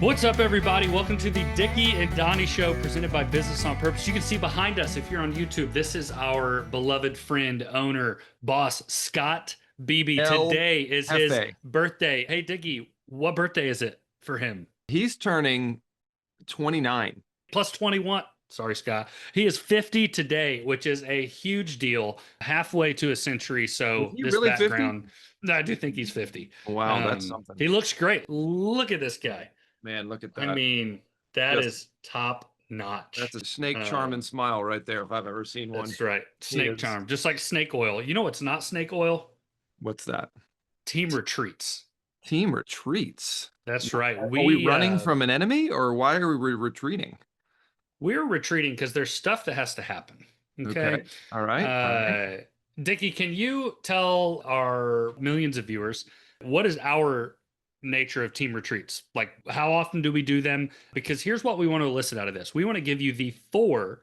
What's up, everybody? Welcome to the Dickie and Donny Show presented by Business on Purpose. You can see behind us, if you're on YouTube, this is our beloved friend, owner, boss, Scott Beebe. El Today is his Jefe. birthday. Hey, Dickie, what birthday is it for him? He's turning 29. Plus 21. Sorry, Scott. He is 50 today, which is a huge deal. Halfway to a century. Is So he this really 50? background, no, I do think he's 50. Wow, that's something. He looks great. Look at this guy. Man, look at I that. mean, that Just, is top notch. that's a snake charming smile right there, if I've ever seen one. That's right. Snake charm, just like snake oil. You know what's not snake oil? What's that? Team retreats. Team retreats. That's right. Are we running from an enemy, or why are we retreating? We're retreating because there's stuff that has to happen. Okay. All right. Dickie, can you tell our millions of viewers what is our nature of team retreats? Like, how often do we do them? Because here's what we want to elicit out of this. We want to give you the 4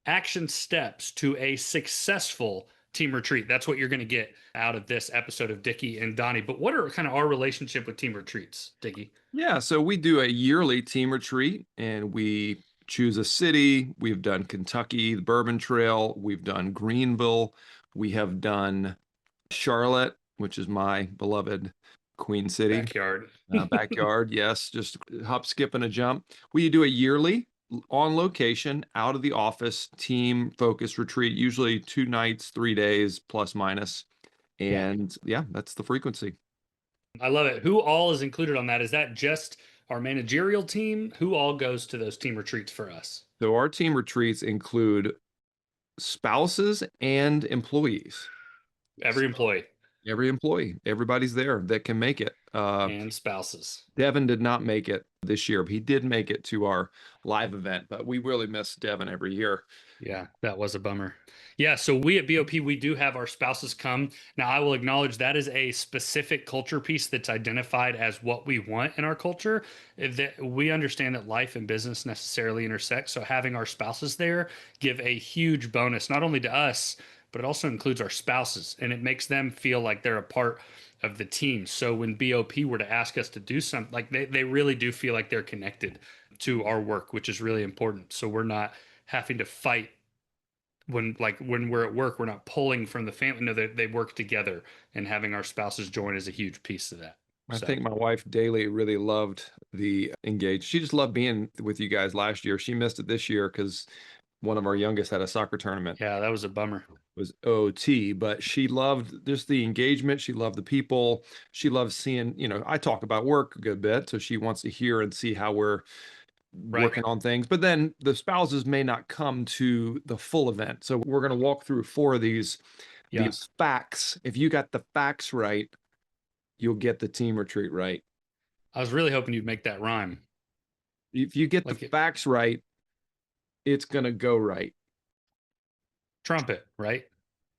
action steps to a successful team retreat. That's what you're going to get out of this episode of Dickie and Donny. But what are kind of our relationship with team retreats, Dickie? Yeah, so we do a yearly team retreat, and we choose a city. We've done Kentucky, the Bourbon Trail. We've done Greenville. We have done Charlotte, which is my beloved Queen City. Backyard. Backyard, yes, just hop, skip, and a jump. We do a yearly on location, out of the office, team focused retreat, usually 2 nights, 3 days, plus minus. And yeah, that's the frequency. I love it. Who all is included on that? Is that just our managerial team? Who all goes to those team retreats for us? So our team retreats include spouses and employees. Every employee. Every employee, everybody's there that can make it. And spouses. Devin did not make it this year, but he did make it to our live event. But we really miss Devin every year. Yeah, that was a bummer. Yeah, so we at BOP, we do have our spouses come. Now, I will acknowledge that is a specific culture piece that's identified as what we want in our culture. That we understand that life and business necessarily intersect. So having our spouses there give a huge bonus, not only to us, but it also includes our spouses, and it makes them feel like they're a part of the team. So when BOP were to ask us to do something, like they really do feel like they're connected to our work, which is really important. So we're not having to fight when we're at work. We're not pulling from the family. No, they work together, and having our spouses join is a huge piece of that. I think my wife Daly really loved the engage. She just loved being with you guys last year. She missed it this year because one of our youngest had a soccer tournament. Yeah, that was a bummer. It was OT, but she loved just the engagement. She loved the people. She loves seeing, I talk about work a good bit, so she wants to hear and see how we're working on things. But then the spouses may not come to the full event. So we're going to walk through 4 of these facts. If you got the facts right, you'll get the team retreat right. I was really hoping you'd make that rhyme. If you get the facts right, it's going to go right. Trumpet, right?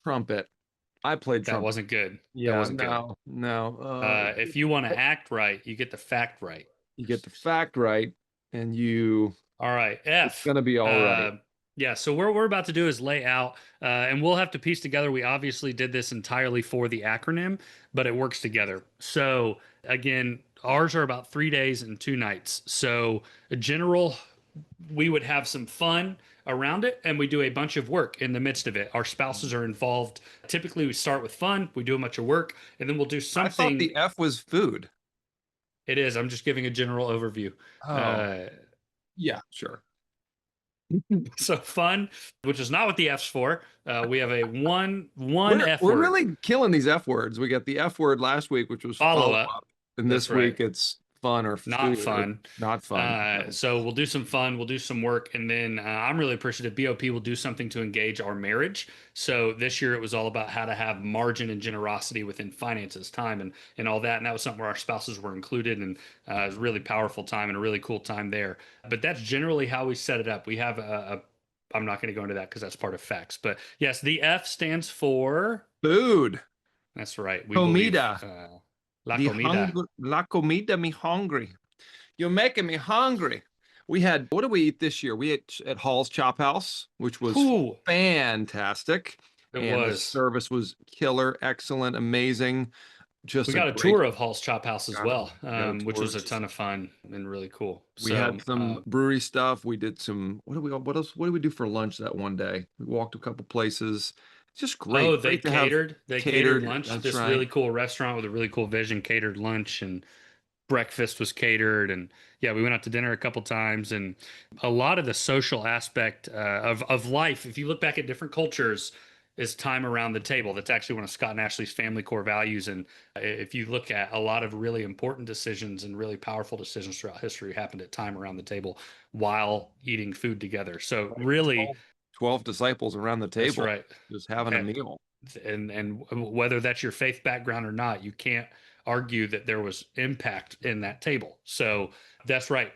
Trumpet. I played trumpet. That wasn't good. Yeah, that wasn't good. No. If you want to act right, you get the fact right. You get the fact right, and you. All right, F. It's gonna be all right. Yeah. So what we're about to do is lay out, and we'll have to piece together. We obviously did this entirely for the acronym, but it works together. So again, ours are about 3 days and 2 nights. So a general, we would have some fun around it, and we do a bunch of work in the midst of it. Our spouses are involved. Typically, we start with fun, we do a bunch of work, and then we'll do something. I thought the F was food. It is. I'm just giving a general overview. Yeah, sure. So fun, which is not what the F's for. We have a one F word. We're really killing these F words. We got the F word last week, which was follow up. And this week it's fun or not fun. Not fun. So we'll do some fun, we'll do some work, and then I'm really appreciative. BOP will do something to engage our marriage. So this year it was all about how to have margin and generosity within finances, time, and all that. And that was something where our spouses were included, and it was a really powerful time and a really cool time there. But that's generally how we set it up. We have I'm not going to go into that because that's part of facts. But yes, the F stands for food. That's right. Comida. La comida. La comida me hungry. You're making me hungry. We had, what did we eat this year? We ate at Hall's Chop House, which was fantastic. It was. The service was killer, excellent, amazing. just We a got a great. tour of Hall's Chop House as Got it. well, Got a which tour. was a ton of fun and really cool. We So, had some brewery stuff. We did some, what else? What did we do for lunch that one day? We walked a couple places. Just oh, great. Great to have they catered catered. lunch. That's This right. really cool restaurant with a really cool vision catered lunch, and breakfast was catered. And yeah, we went out to dinner a couple times, and a lot of the social aspect of life, if you look back at different cultures, is time around the table. That's actually one of Scott and Ashley's family core values. And if you look at a lot of really important decisions and really powerful decisions throughout history happened at time around the table while eating food together. So Right. really, 12 disciples around the that's table, right. just having a Uh, meal. and whether that's your faith background or not, you can't argue that there was impact in that table. So that's right.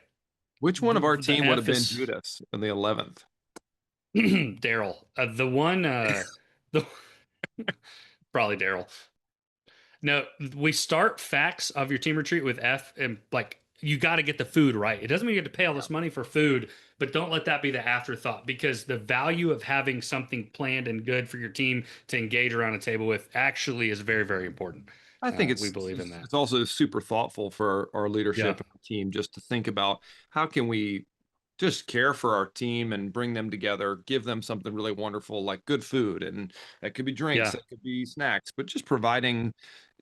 Which one of our The team would have F been is Judas in the 11th? Daryl. The one, the probably Daryl. No, we start facts of your team retreat with F, and like you got to get the food right. It doesn't mean you have to pay all Yeah. this money for food, but don't let that be the afterthought, because the value of having something planned and good for your team to engage around a table with actually is very, very important. I think We it's believe in it's that. it's also super thoughtful for our Yeah. leadership and our team just to think about how can we just care for our team and bring them together, give them something really wonderful like good food, and that could be drinks, Yeah. that could be snacks, but just providing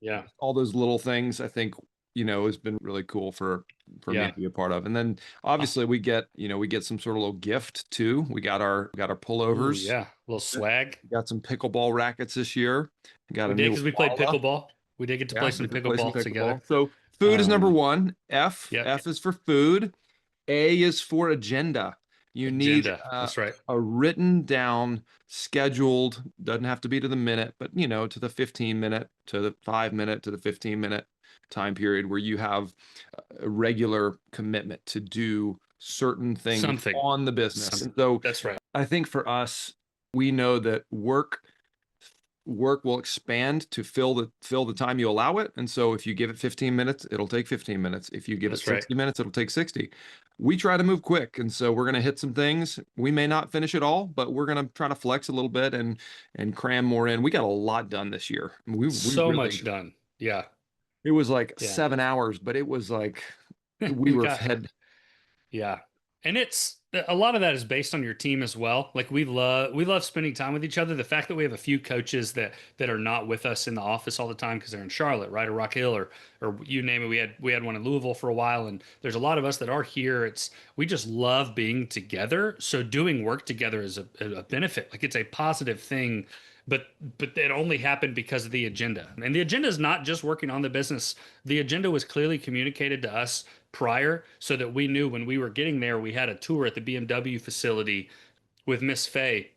Yeah. all those little things, I think, has been really cool for me Yeah. to be a part of. And then Uh, obviously we get some sort of little gift too. We got our Ooh, pullovers. yeah. A little swag. We got some pickleball rackets this year. We got We a did new because we played wallet. pickleball. We did get to play Yeah, we some did play some pickleball together. pickleball. So food is number Um, one. F. yeah. F is for food. A is for agenda. You need Agenda. That's right. a written down, scheduled, doesn't have to be to the minute, but to the 15-minute, to the 5-minute, to the 15-minute time period where you have a regular commitment to do certain things Something. on the business. Something. And so That's right. I think for us, we know that work will expand to fill the time you allow it. And so if you give it 15 minutes, it'll take 15 minutes. If you give it That's right. 60 minutes, it'll take 60. We try to move quick. And so we're going to hit some things. We may not finish it all, but we're going to try to flex a little bit and cram more in. We got a lot done this year. We So really, much done. Yeah. it was like Yeah. 7 hours, but it was like we We were got, fed. yeah. And it's a lot of that is based on your team as well. Like we love spending time with each other. The fact that we have a few coaches that are not with us in the office all the time because they're in Charlotte, right, or Rock Hill, or you name it. We had one in Louisville for a while, and there's a lot of us that are here. We just love being together. So doing work together is a benefit. Like it's a positive thing. But it only happened because of the agenda. And the agenda is not just working on the business. The agenda was clearly communicated to us prior so that we knew when we were getting there. We had a tour at the BMW facility with Miss Faye,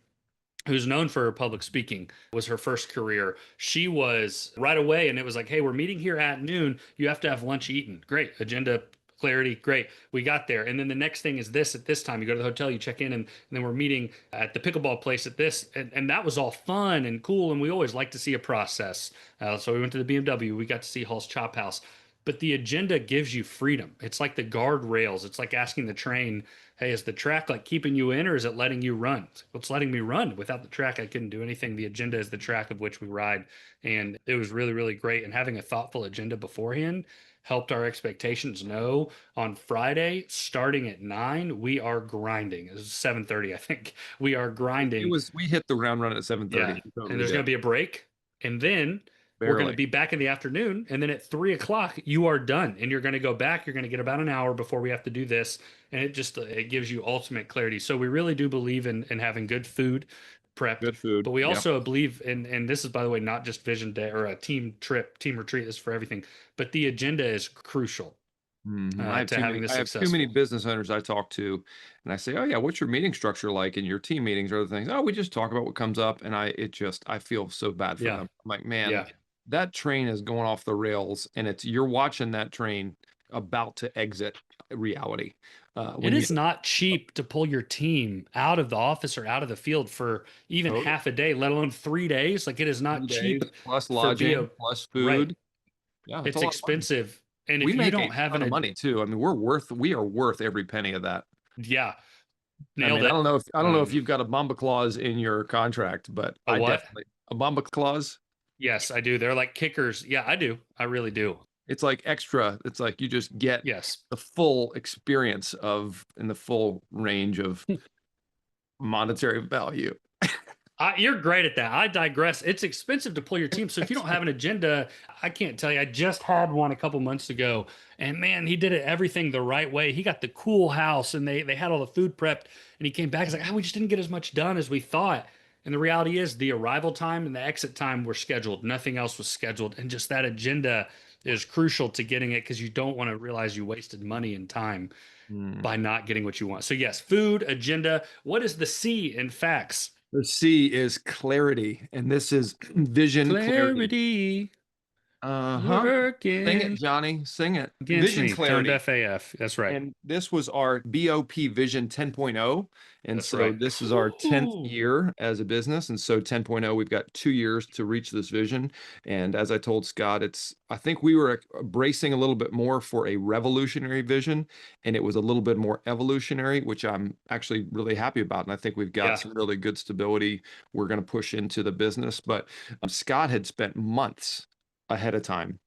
who's known for her public speaking, was her first career. She was right away, and it was like, hey, we're meeting here at noon. You have to have lunch eaten. Great. Agenda clarity. Great. We got there. And then the next thing is this at this time. You go to the hotel, you check in, and then we're meeting at the pickleball place at this. And that was all fun and cool. And we always like to see a process. So we went to the BMW. We got to see Hall's Chop House. But the agenda gives you freedom. It's like the guardrails. It's like asking the train, hey, is the track like keeping you in or is it letting you run? It's letting me run. Without the track, I couldn't do anything. The agenda is the track of which we ride. And it was really, really great. And having a thoughtful agenda beforehand helped our expectations know on Friday, starting at 9, we are grinding. It was 7:30, I think. We are grinding. We hit the ground run at 7:30. Yeah. We And totally there's going did. to be a break. And then we're going to Barely. be back in the afternoon. And then at 3 o'clock, you are done. And you're going to go back. You're going to get about an hour before we have to do this. And it gives you ultimate clarity. So we really do believe in having good food prepped. Good food. But we Yeah. also believe in, and this is, by the way, not just vision day or a team trip, team retreat. This is for everything. But the agenda is crucial I have to too having many. this I have too many successful. business owners I talk to, and I say, "Oh yeah, what's your meeting structure like in your team meetings or other things?" "Oh, we just talk about what comes up," and I feel so bad for Yeah. them. I'm like, man, Yeah. that train is going off the rails, and you're watching that train about to exit reality. It When you is not cheap to pull your team out of the office or out of the field for even totally half a day, let alone 3 days. Like it is not 3 days cheap plus for lodging BO. plus Right. food, yeah, it's a It's lot of money. expensive. And We if you make don't a have ton of an, money too. I mean, we are worth every penny of that. yeah, I nailed mean, I it. don't know if Um, you've got a Mamba clause in your contract, but a I what? definitely a Mamba clause. Yes, I do. They're like kickers. Yeah, I do. I really do. It's like extra. It's like you just get Yes. the full experience of in the full range of monetary value. You're great at that. I digress. It's expensive to pull your team. So if you don't have an agenda, I can't tell you. I just had one a couple months ago, and man, he did everything the right way. He got the cool house, and they had all the food prepped, and he came back. He's like, we just didn't get as much done as we thought. And the reality is, the arrival time and the exit time were scheduled. Nothing else was scheduled, and just that agenda is crucial to getting it because you don't want to realize you wasted money and time Hmm. by not getting what you want. So yes, food, agenda. What is the C in facts? The C is clarity, and this is vision clarity. Clarity Uh-huh. Sing it, working Johnny. Sing it. against Vision me. Tone clarity. deaf AF. That's right. And this was our BOP Vision 10.0. And That's so right. this is our 10th Ooh. year as a business. And so 10.0, we've got 2 years to reach this vision. And as I told Scott, I think we were bracing a little bit more for a revolutionary vision, and it was a little bit more evolutionary, which I'm actually really happy about. And I think we've got Yeah. some really good stability we're going to push into the business. But Scott had spent months ahead of time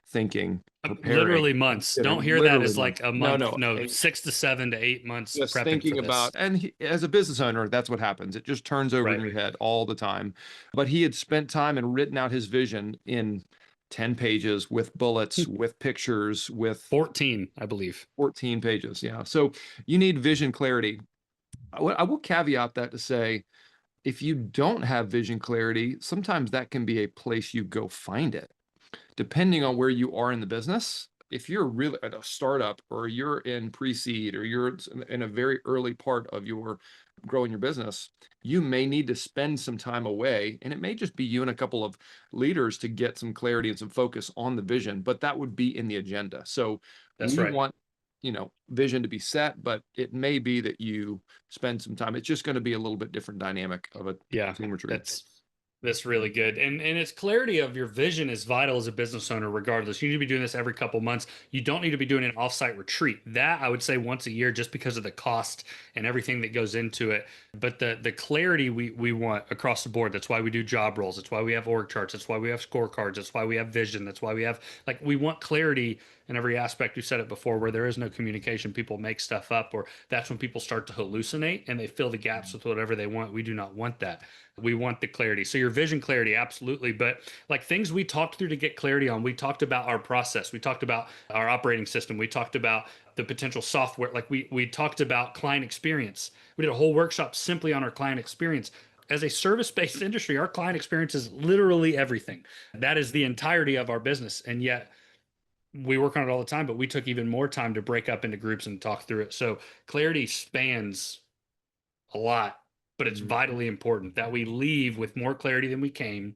thinking, preparing, Literally and months. Don't hear that literally as months. like a No, month. no, No, and 6 to 7 to 8 months just prepping for thinking about, this. and as a business owner, that's what happens. It just turns over in Right. your head all the time. But he had spent time and written out his vision in 10 pages with bullets, with pictures, with 14, I believe. 14 pages. Yeah. So you need vision clarity. I will caveat that to say, if you don't have vision clarity, sometimes that can be a place you go find it depending on where you are in the business. If you're really at a startup or you're in pre-seed or you're in a very early part of your growing your business, you may need to spend some time away, and it may just be you and a couple of leaders to get some clarity and some focus on the vision, but that would be in the agenda. So That's we right. want, vision to be set, but it may be that you spend some time. It's just going to be a little bit different dynamic of a Yeah, team retreat. that's really good. And it's clarity of your vision is vital as a business owner, regardless. You need to be doing this every couple months. You don't need to be doing an offsite retreat. That I would say once a year, just because of the cost and everything that goes into it. But the clarity we want across the board. That's why we do job roles. That's why we have org charts. That's why we have scorecards. That's why we have vision. That's why we have we want clarity in every aspect. You said it before, where there is no communication, people make stuff up, or that's when people start to hallucinate and they fill the gaps with whatever they want. We do not want that. We want the clarity. So your vision clarity, absolutely. But like things we talked through to get clarity on, we talked about our process. We talked about our operating system. We talked about the potential software. Like we talked about client experience. We did a whole workshop simply on our client experience. As a service-based industry, our client experience is literally everything. That is the entirety of our business. And yet we work on it all the time, but we took even more time to break up into groups and talk through it. So clarity spans a lot, but it's Mhm. vitally important that we leave with more clarity than we came,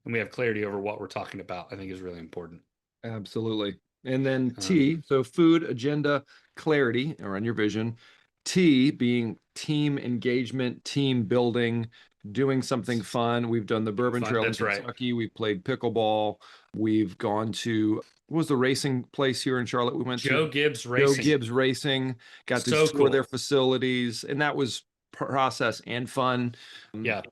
and we have clarity over what we're talking about. I think is really important. Absolutely. And then Um, T, so food, agenda, clarity around your vision. T being team engagement, team building, doing something fun. We've done the Bourbon Fun. Trail in That's right. Kentucky. We've played pickleball. We've gone to, what was the racing place here in Charlotte we went to? Joe Gibbs Joe Racing. Gibbs Racing. Got to So tour their cool. facilities, and that was process and fun. Yeah.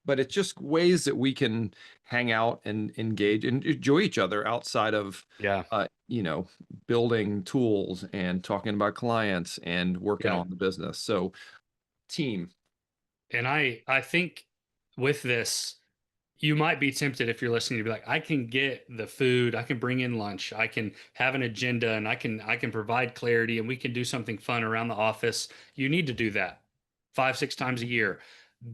But it's just ways that we can hang out and engage and enjoy each other outside of Yeah. uh, you know building tools and talking about clients and working Yeah. on the business. So team. And I think with this, you might be tempted if you're listening to be like, I can get the food, I can bring in lunch, I can have an agenda, and I can provide clarity, and we can do something fun around the office. You need to do that 5, 6 times a year.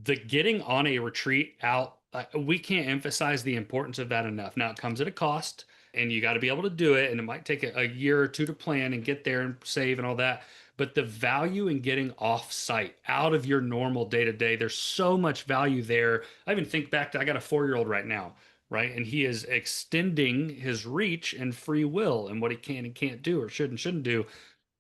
The getting on a retreat out, we can't emphasize the importance of that enough. Now it comes at a cost, and you got to be able to do it, and it might take a year or two to plan and get there and save and all that. But the value in getting off site, out of your normal day to day, there's so much value there. I even think back to I got a 4 year old right now, right? And he is extending his reach and free will and what he can and can't do or should and shouldn't do.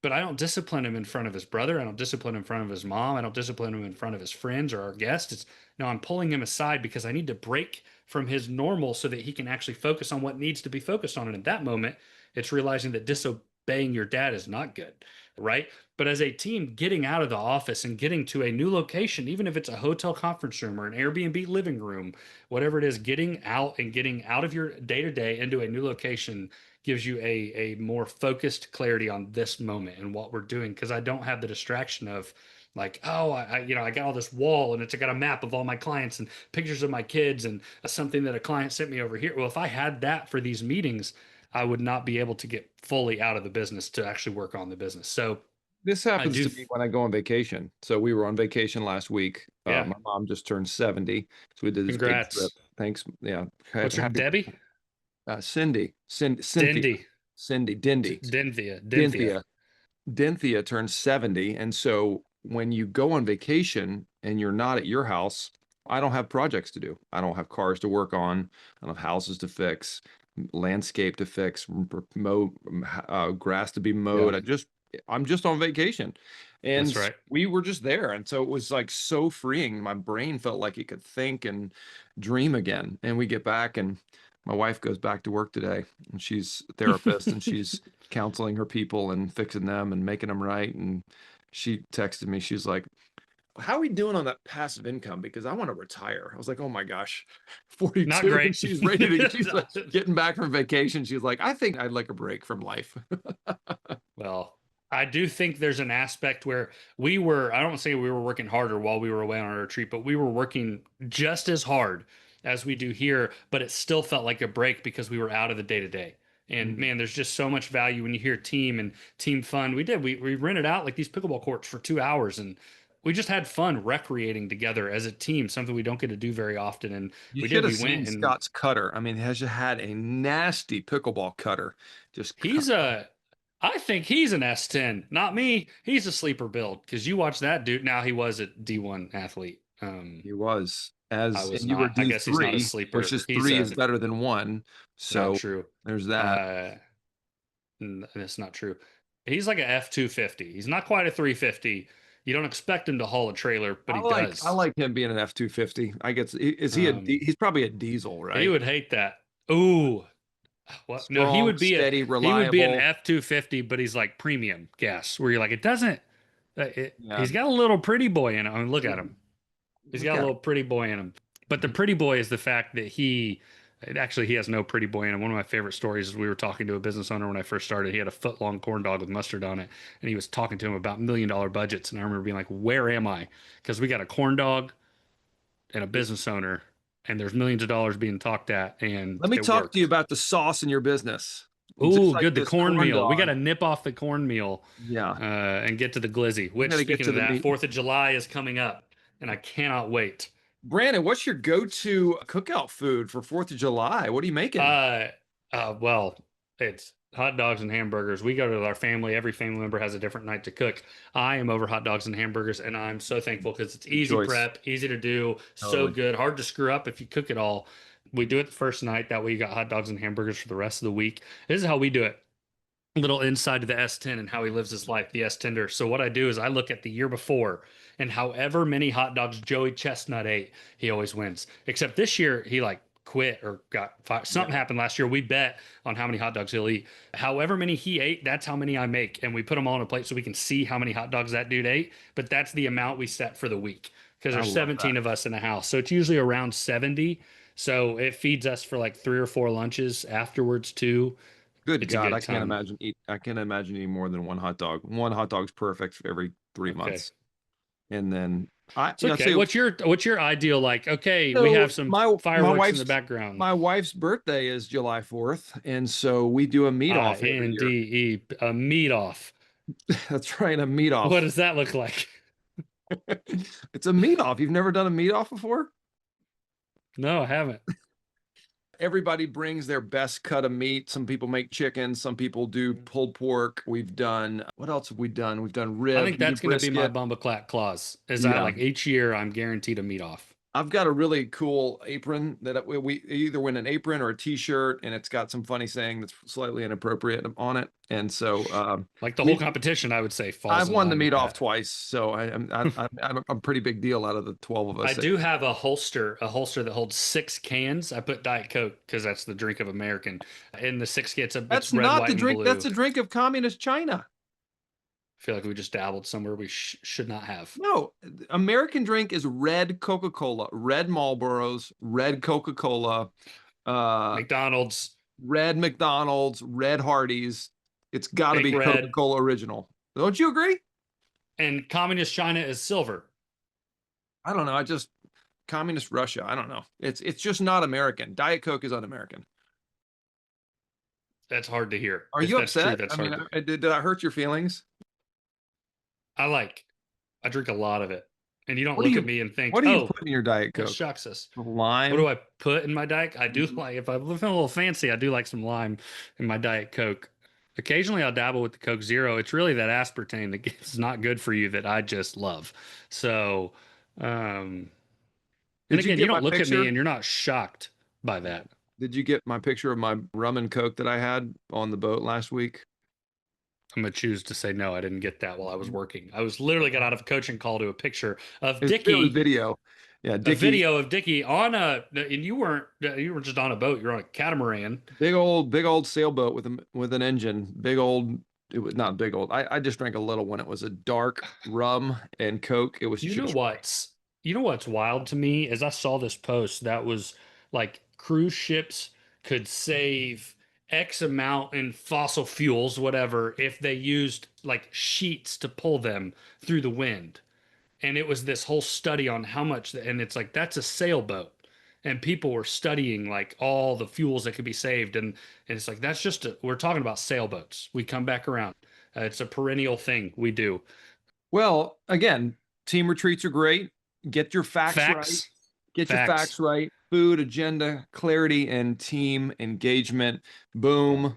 But I don't discipline him in front of his brother. I don't discipline him in front of his mom. I don't discipline him in front of his friends or our guests. It's no, I'm pulling him aside because I need to break from his normal so that he can actually focus on what needs to be focused on. And at that moment, it's realizing that baying your dad is not good, right? But as a team, getting out of the office and getting to a new location, even if it's a hotel conference room or an Airbnb living room, whatever it is, getting out and getting out of your day to day into a new location gives you a more focused clarity on this moment and what we're doing. Because I don't have the distraction of like, oh, I got all this wall and it's got a map of all my clients and pictures of my kids and something that a client sent me over here. Well, if I had that for these meetings, I would not be able to get fully out of the business to actually work on the business. So This I happens do, to me when I go on vacation. So we were on vacation last week. yeah. My mom just turned 70, so we did this big trip. Congrats. Thanks. Yeah. What's your Happy Debbie? Cynthia, Dindy. Dindy, Dynthia. Dynthia. Dynthia turned 70. And so when you go on vacation and you're not at your house, I don't have projects to do. I don't have cars to work on. I don't have houses to fix, landscape to fix, mow, grass to be Yeah, mowed. I'm just on vacation. And that's right. we were just there. And so it was like so freeing. My brain felt like it could think and dream again. And we get back and my wife goes back to work today and she's a therapist and she's counseling her people and fixing them and making them right. And she texted me, she's like, how are we doing on that passive income? Because I want to retire. I was like, oh my gosh, Not 42. And great. she's ready to, she's like getting back from vacation. She's like, I think I'd like a break from life. Well, I do think there's an aspect where I don't say we were working harder while we were away on our retreat, but we were working just as hard as we do here, but it still felt like a break because we were out of the day to day. And man, there's just so much value when you hear team and team fun. We rented out like these pickleball courts for 2 hours and we just had fun recreating together as a team, something we don't get to do very often. And You we should did, have we seen went and Scott's cutter. I mean, he has had a nasty pickleball cutter. Just he's I think he's an S10, not me. He's a sleeper build because you watch that dude. Now he was a D1 athlete. he was I as, was and you were not. I guess he's not a D3, which sleeper. is He's three is better than one. not So true. there's that. That's not true. He's like a F250. He's not quite a 350. You don't expect him to haul a trailer, but he I does. like him being an F250. I guess is he Um, he's probably a diesel, he right? would hate that. Ooh, what? No, Strong, steady, he would be an reliable. F250, but he's like premium gas, where you're like it doesn't. Yeah. He's got a little pretty boy in him. I mean, look at Mm, him. He's look got a at little him. pretty boy in him. But the Mhm. pretty boy is the fact that he has no pretty boy in him. One of my favorite stories is we were talking to a business owner when I first started. He had a foot long corn dog with mustard on it. And he was talking to him about $1 million budgets. And I remember being like, where am I? Because we got a corn dog and a business owner, and there's millions of dollars being talked at, and Let me it talk to you worked. about the sauce in your business. Just Ooh, like good. The this corn cornmeal. We got dog. to nip off the cornmeal Yeah. and get to the glizzy, We which, got to get speaking to of the that, meat. 4th of July is coming up, and I cannot wait. Brandon, what's your go-to cookout food for 4th of July? What are you making? Uh, well, it's hot dogs and hamburgers. We go to our family. Every family member has a different night to cook. I am over hot dogs and hamburgers, and I'm so thankful because it's Good easy choice. prep, easy to do, so Totally. good, hard to screw up if you cook it all. We do it the first night. That way, you got hot dogs and hamburgers for the rest of the week. This is how we do it. Little insight to the S10 and how he lives his life, the S tender. So what I do is I look at the year before and however many hot dogs Joey Chestnut ate, he always wins. Except this year he like quit or got fired. Something Yeah. happened last year. We bet on how many hot dogs he'll eat. However many he ate, that's how many I make. And we put them all on a plate so we can see how many hot dogs that dude ate. But that's the amount we set for the week because I there's love that. 17 of us in the house. So it's usually around 70. So it feeds us for like 3 or 4 lunches afterwards too. Good It's a God, good time. I can't imagine eating more than one hot dog. One hot dog's perfect for every three Okay. months. And then It's okay. What's your ideal like? Okay, we have some fireworks in the background. my wife's birthday is July 4th, and so we do a meet off every year. INDE, a meat off. That's right, a meet What off. does that look like? It's a meet off. You've never done a meet off before? No, I haven't. Everybody brings their best cut of meat. Some people make chicken, some people do pulled pork. We've done, what else have we done? We've done I rib. think You do that's going to be my brisket. Bumbleclack clause. Is I Yeah. like each year I'm guaranteed a meat off. I've got a really cool apron that we either win an apron or a t-shirt, and it's got some funny saying that's slightly inappropriate on it. And so Like the whole we competition, I would say, falls I've in won the line with meet off that. twice, so I'm a pretty big deal out of the 12 of I us. do have a holster that holds 6 cans. I put Diet Coke because that's the drink of American. In the six cans, it's That's red, not the white, and drink. That's blue. the drink of communist China. I feel like we just dabbled somewhere we should not have. No, American drink is red Coca-Cola, red Marlboros, red Coca-Cola, uh, McDonald's, red McDonald's, red Hardee's. It's got to Big be Red, Coca-Cola original. Don't you agree? and communist China is silver. I don't know. I just communist Russia. I don't know. It's just not American. Diet Coke is un-American. That's hard to hear. Are If you that's true, upset? that's I hard mean, to hear. did I hurt your feelings? I like. I drink a lot of it. And you don't What do look at you me and think, what do you oh, put in your Diet that Coke? shocks us. What do Lime? I put in my diet? I do Mhm. like, if I'm living a little fancy, I do like some lime in my Diet Coke. Occasionally I'll dabble with the Coke Zero. It's really that aspartame that is not good for you that I just love. So, um, and Did you again, you get my don't look at me picture? and you're not shocked by that. Did you get my picture of my rum and Coke that I had on the boat last week? I'm gonna choose to say no. I didn't get that while I was working. I was literally got out of a coaching call to a picture of It was Dickie, video. Yeah, a Dickie, video of Dickie on and you were just on a boat. You're on a catamaran. big old sailboat with an engine. Big old. It was not big old. I just drank a little when it was a dark rum and Coke. It was You know just right. what's you know what's wild to me is I saw this post that was like cruise ships could save X amount in fossil fuels, whatever, if they used like sheets to pull them through the wind. And it was this whole study on how much, and it's like that's a sailboat. And people were studying like all the fuels that could be saved, and it's like that's we're talking about sailboats. We come back around. It's a perennial thing we do. Well, again, team retreats are great. Get your facts right. Facts, Get your facts. facts right. Food, agenda, clarity, and team engagement. Boom.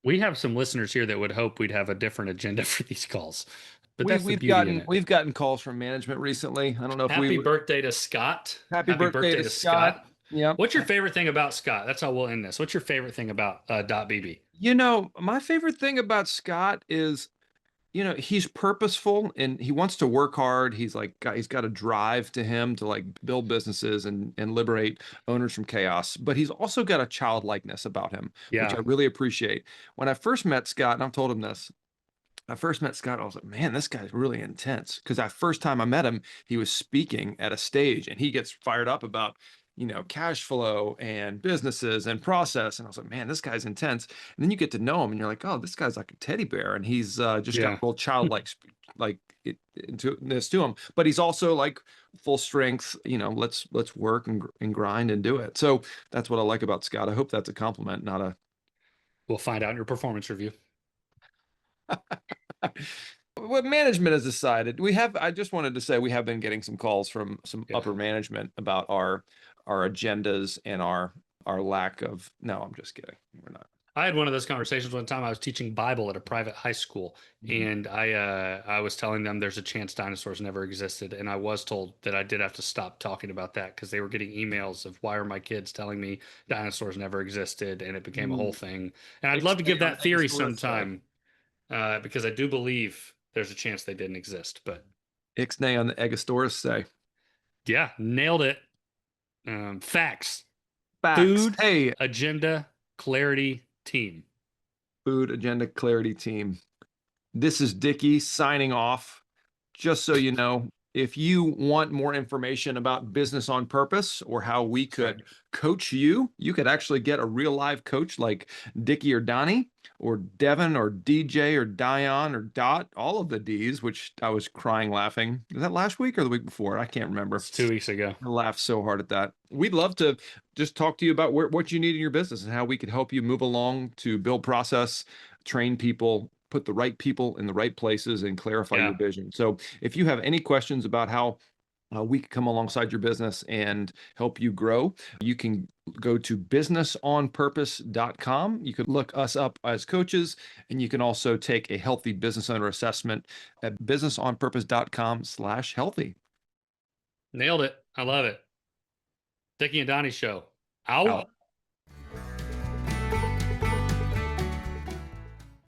We have some listeners here that would hope we'd have a different agenda for these calls, but We that's the we've beauty in gotten it. we've gotten calls from management recently. I don't know if Happy birthday to Scott. happy Happy birthday birthday to to Scott. Scott. Yep. What's your favorite thing about Scott? That's how we'll end this. What's your favorite thing about .bb? You know, my favorite thing about Scott is, he's purposeful and he wants to work hard. He's got a drive to him to like build businesses and liberate owners from chaos. But he's also got a childlikeness about him, which I Yeah, really appreciate. When I first met Scott, and I've told him this, I first met Scott, I was like, man, this guy's really intense. Because that first time I met him, he was speaking at a stage and he gets fired up about, cash flow and businesses and process. And I was like, man, this guy's intense. And then you get to know him and you're like, oh, this guy's like a teddy bear. And he's just got yeah. real childlike, like into this to him. But he's also like full strength, let's work and grind and do it. So that's what I like about Scott. I hope that's a compliment, not a We'll find out in your performance review. what management has decided. I just wanted to say we have been getting some calls from some Yeah. upper management about our agendas and our lack of, no, I'm just kidding. We're not. I had one of those conversations one time. I was teaching Bible at a private high school, Mhm. and I was telling them there's a chance dinosaurs never existed, and I was told that I did have to stop talking about that because they were getting emails of why are my kids telling me dinosaurs never existed, and it became a whole Ooh, thing. And I'd love to ixnay give on that theory Agasaurus say. sometime because I do believe there's a chance they didn't exist. But Ixnay on the Agasaurus say. yeah, nailed it. Facts, Facts. food, Hey, agenda, clarity, team. food agenda clarity team. This is Dickie signing off. Just so you know, if you want more information about business on purpose or how we That's right. could coach you, you could actually get a real live coach like Dickie or Donnie or Devin or DJ or Dion or Dot, all of the D's, which I was crying laughing. Was that last week or the week before? I can't remember. It's 2 weeks ago. I laughed so hard at that. We'd love to just talk to you about what you need in your business and how we could help you move along to build process, train people, put the right people in the right places, and clarify your Yeah. vision. So if you have any questions about how we can come alongside your business and help you grow, you can go to businessonpurpose.com. You can look us up as coaches, and you can also take a healthy business owner assessment at businessonpurpose.com/healthy. Nailed it. I love it. Dickie and Donny Show. Out. Out.